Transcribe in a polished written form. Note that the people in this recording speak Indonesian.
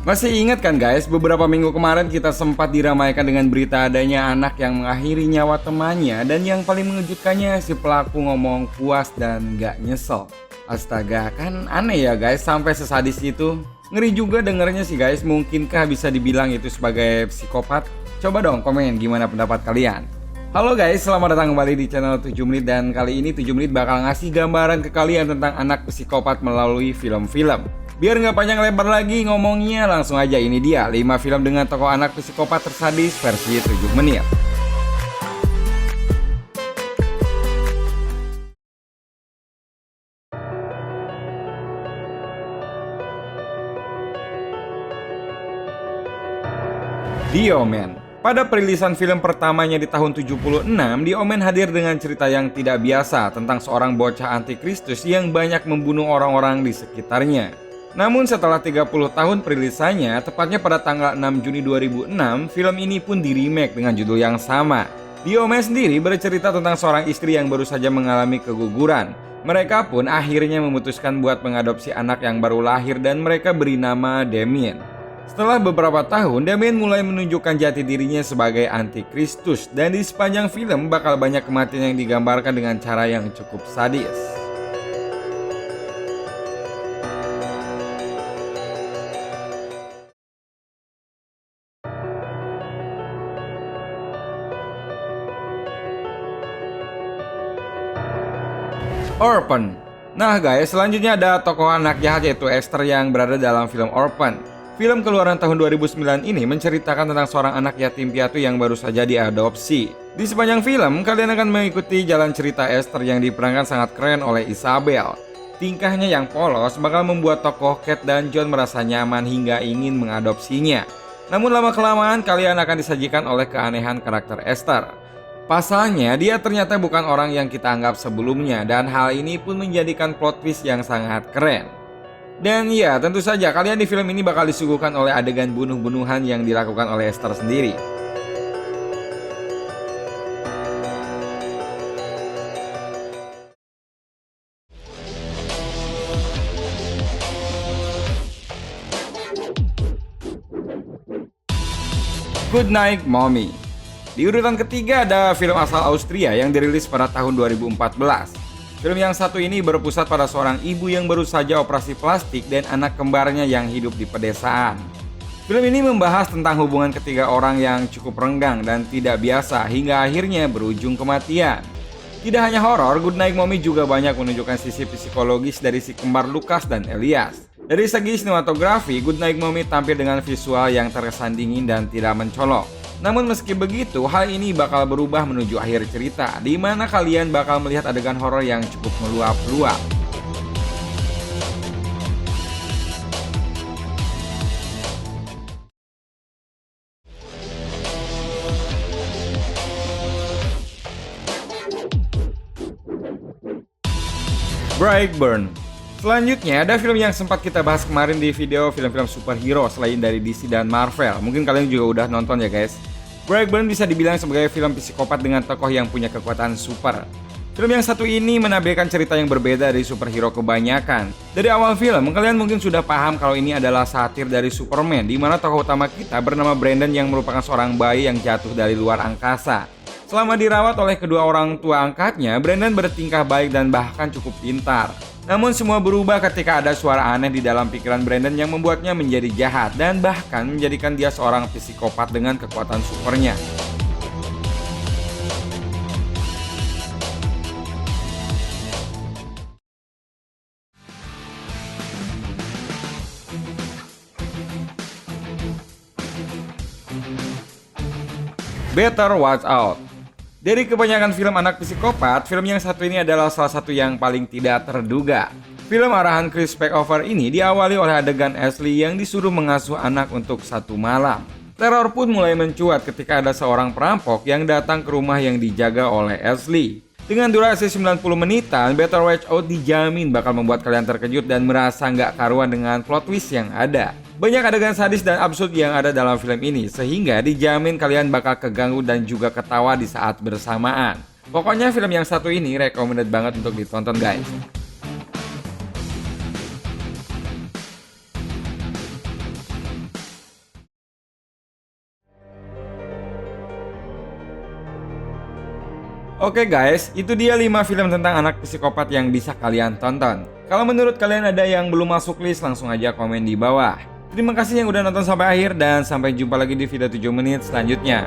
Masih ingat kan guys, beberapa minggu kemarin kita sempat diramaikan dengan berita adanya anak yang mengakhiri nyawa temannya. Dan yang paling mengejutkannya si pelaku ngomong puas dan gak nyesel. Astaga, kan aneh ya guys, sampai sesadis itu. Ngeri juga dengernya sih guys, mungkinkah bisa dibilang itu sebagai psikopat? Coba dong komen gimana pendapat kalian. Halo guys, selamat datang kembali di channel 7 menit. Dan kali ini 7 menit bakal ngasih gambaran ke kalian tentang anak psikopat melalui film-film. Biar nggak panjang lebar lagi ngomongnya, langsung aja ini dia 5 film dengan tokoh anak psikopat tersadis versi 7 menit. The Omen. Pada perilisan film pertamanya di tahun 76, The Omen hadir dengan cerita yang tidak biasa tentang seorang bocah antikristus yang banyak membunuh orang-orang di sekitarnya. Namun setelah 30 tahun perilisannya, tepatnya pada tanggal 6 Juni 2006, film ini pun di-remake dengan judul yang sama. The Omen sendiri bercerita tentang seorang istri yang baru saja mengalami keguguran. Mereka pun akhirnya memutuskan buat mengadopsi anak yang baru lahir dan mereka beri nama Damien. Setelah beberapa tahun, Damien mulai menunjukkan jati dirinya sebagai antikristus dan di sepanjang film bakal banyak kematian yang digambarkan dengan cara yang cukup sadis. Orphan. Nah guys, selanjutnya ada tokoh anak jahat yaitu Esther yang berada dalam film Orphan. Film keluaran tahun 2009 ini menceritakan tentang seorang anak yatim piatu yang baru saja diadopsi. Di sepanjang film, kalian akan mengikuti jalan cerita Esther yang diperankan sangat keren oleh Isabel. Tingkahnya yang polos bakal membuat tokoh Kate dan John merasa nyaman hingga ingin mengadopsinya. Namun lama-kelamaan kalian akan disajikan oleh keanehan karakter Esther. Pasalnya, dia ternyata bukan orang yang kita anggap sebelumnya dan hal ini pun menjadikan plot twist yang sangat keren. Dan ya, tentu saja kalian di film ini bakal disuguhkan oleh adegan bunuh-bunuhan yang dilakukan oleh Esther sendiri. Good Night Mommy. Di urutan ketiga ada film asal Austria yang dirilis pada tahun 2014. Film yang satu ini berpusat pada seorang ibu yang baru saja operasi plastik dan anak kembarnya yang hidup di pedesaan. Film ini membahas tentang hubungan ketiga orang yang cukup renggang dan tidak biasa hingga akhirnya berujung kematian. Tidak hanya horor, Good Night Mommy juga banyak menunjukkan sisi psikologis dari si kembar Lucas dan Elias. Dari segi sinematografi, Good Night Mommy tampil dengan visual yang terkesan dingin dan tidak mencolok. Namun meski begitu, hal ini bakal berubah menuju akhir cerita, di mana kalian bakal melihat adegan horor yang cukup meluap-luap. Brightburn. Selanjutnya ada film yang sempat kita bahas kemarin di video film-film superhero selain dari DC dan Marvel. Mungkin kalian juga udah nonton ya guys. Brightburn bisa dibilang sebagai film psikopat dengan tokoh yang punya kekuatan super. Film yang satu ini menampilkan cerita yang berbeda dari superhero kebanyakan. Dari awal film, kalian mungkin sudah paham kalau ini adalah satir dari Superman, di mana tokoh utama kita bernama Brandon yang merupakan seorang bayi yang jatuh dari luar angkasa. Selama dirawat oleh kedua orang tua angkatnya, Brandon bertingkah baik dan bahkan cukup pintar. Namun semua berubah ketika ada suara aneh di dalam pikiran Brandon yang membuatnya menjadi jahat dan bahkan menjadikan dia seorang psikopat dengan kekuatan supernya. Better Watch Out. Dari kebanyakan film anak psikopat, film yang satu ini adalah salah satu yang paling tidak terduga. Film arahan Chris Packover ini diawali oleh adegan Ashley yang disuruh mengasuh anak untuk satu malam. Teror pun mulai mencuat ketika ada seorang perampok yang datang ke rumah yang dijaga oleh Ashley. Dengan durasi 90 menitan, Better Watch Out dijamin bakal membuat kalian terkejut dan merasa nggak karuan dengan plot twist yang ada. Banyak adegan sadis dan absurd yang ada dalam film ini, sehingga dijamin kalian bakal keganggu dan juga ketawa di saat bersamaan. Pokoknya film yang satu ini recommended banget untuk ditonton guys. Oke guys, itu dia 5 film tentang anak psikopat yang bisa kalian tonton. Kalau menurut kalian ada yang belum masuk list, langsung aja komen di bawah. Terima kasih yang udah nonton sampai akhir dan sampai jumpa lagi di video 7 menit selanjutnya.